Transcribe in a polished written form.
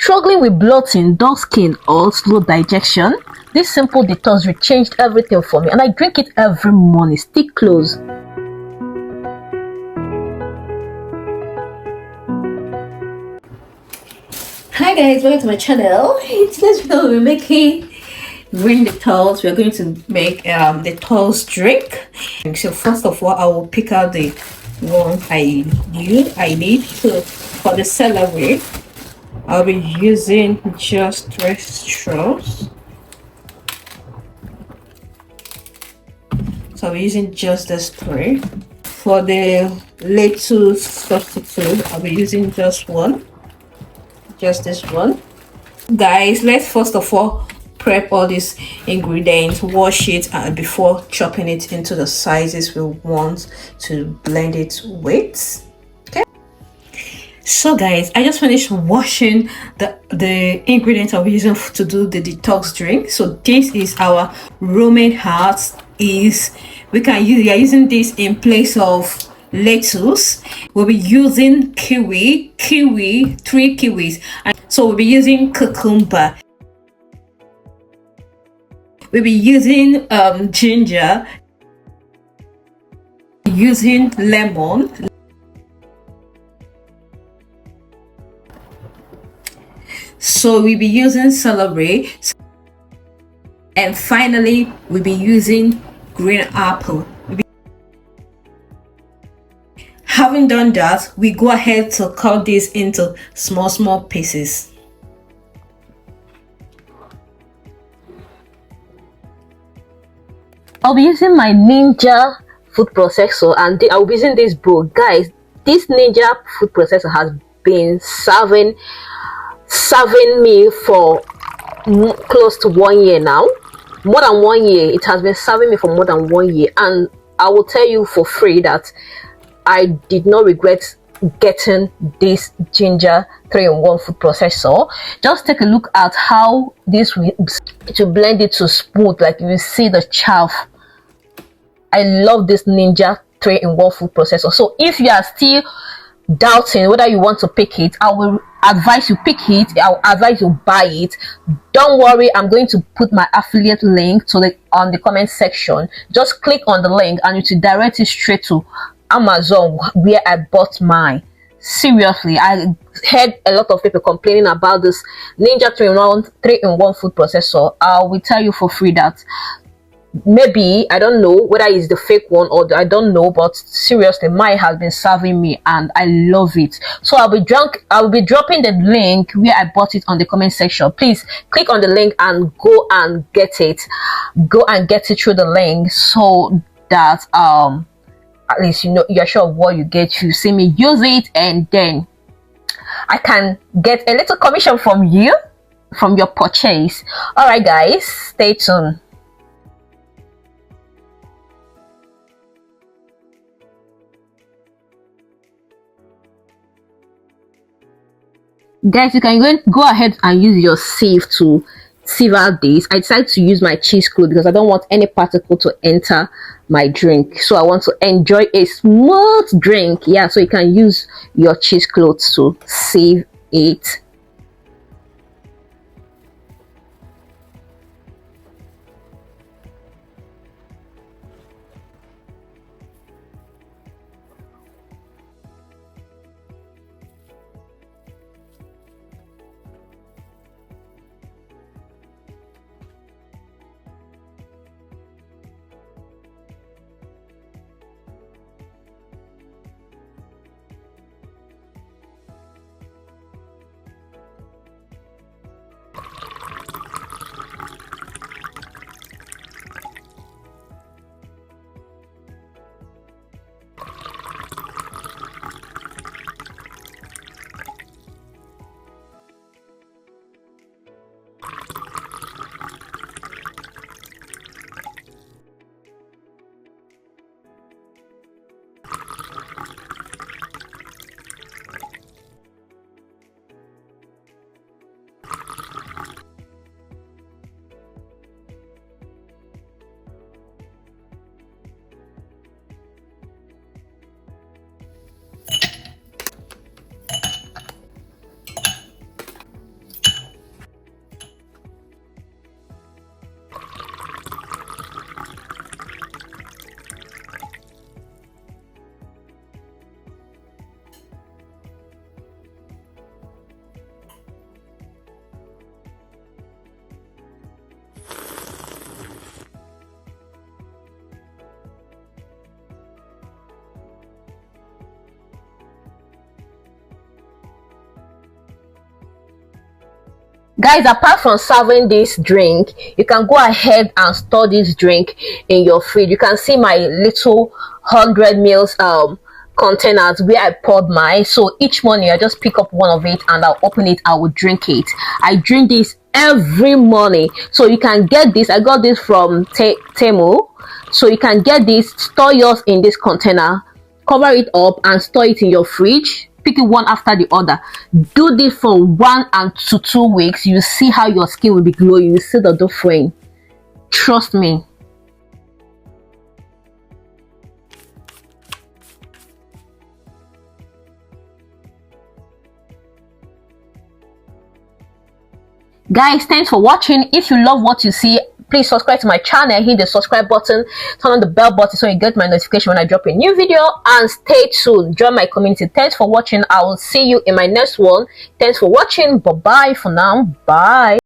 struggling with bloating, dull skin, or slow digestion? This simple detox drink changed everything for me, and I drink it every morning. Stick close. Hi guys, welcome to my channel. Today's video we're making green detox. We're going to make detox drink. So first of all, I will pick out the one I need. So for the celery, I'll be using just 3 straws. So I'll be using just this 3. For the lettuce substitute, I'll be using just this one. Guys, let's first of all prep all these ingredients, wash it before chopping it into the sizes we want to blend it with. Okay, so guys, I just finished washing the ingredients I'll be using to do the detox drink. So this is our romaine heart. We are using this in place of lettuce. We'll be using kiwi, 3 kiwis, and so we'll be using cucumber. We'll be using ginger, using lemon, so we'll be using celery, and finally we'll be using green apple. Having done that, we go ahead to cut this into small pieces. I'll be using my Ninja food processor, and I'll be using this bowl. Guys, this Ninja food processor has been serving me for close to 1 year now. More than 1 year. It has been serving me for more than 1 year, and I will tell you for free that I did not regret getting this ginger 3-in-1 food processor. Just take a look at how this will to blend it to smooth, like you will see the chaff. I love this Ninja 3-in-1 food processor. So if you are still doubting whether you want to pick it, I will advise you pick it. I'll advise you buy it. Don't worry, I'm going to put my affiliate link on the comment section. Just click on the link and it will direct you straight to Amazon where I bought mine. Seriously, I heard a lot of people complaining about this Ninja 3-in-1 food processor. I will tell you for free that maybe, I don't know whether it's the fake one or I don't know, but seriously, mine has been serving me and I love it. So I will be dropping the link where I bought it on the comment section. Please click on the link and go and get it through the link, so that at least you're sure of what you get. You see me use it, and then I can get a little commission from you from your purchase. All right guys, stay tuned. Guys, you can go ahead and use your sieve to sieve out this. I decided to use my cheesecloth because I don't want any particle to enter my drink. So I want to enjoy a smooth drink. Yeah, so you can use your cheesecloth to sieve it. Guys, apart from serving this drink, you can go ahead and store this drink in your fridge. You can see my little 100 mils containers where I poured mine. So each morning I just pick up one of it and I'll open it, I will drink it. I drink this every morning. So you can get this. I got this from Temu. So you can get this, store yours in this container, cover it up and store it in your fridge. Pick it one after the other. Do this for 1 to 2 weeks. You see how your skin will be glowing. You see the difference. Trust me. Guys, thanks for watching. If you love what you see, please subscribe to my channel, hit the subscribe button, turn on the bell button so you get my notification when I drop a new video, and stay tuned. Join my community. Thanks for watching. I will see you in my next one. Thanks for watching. Bye bye for now. Bye.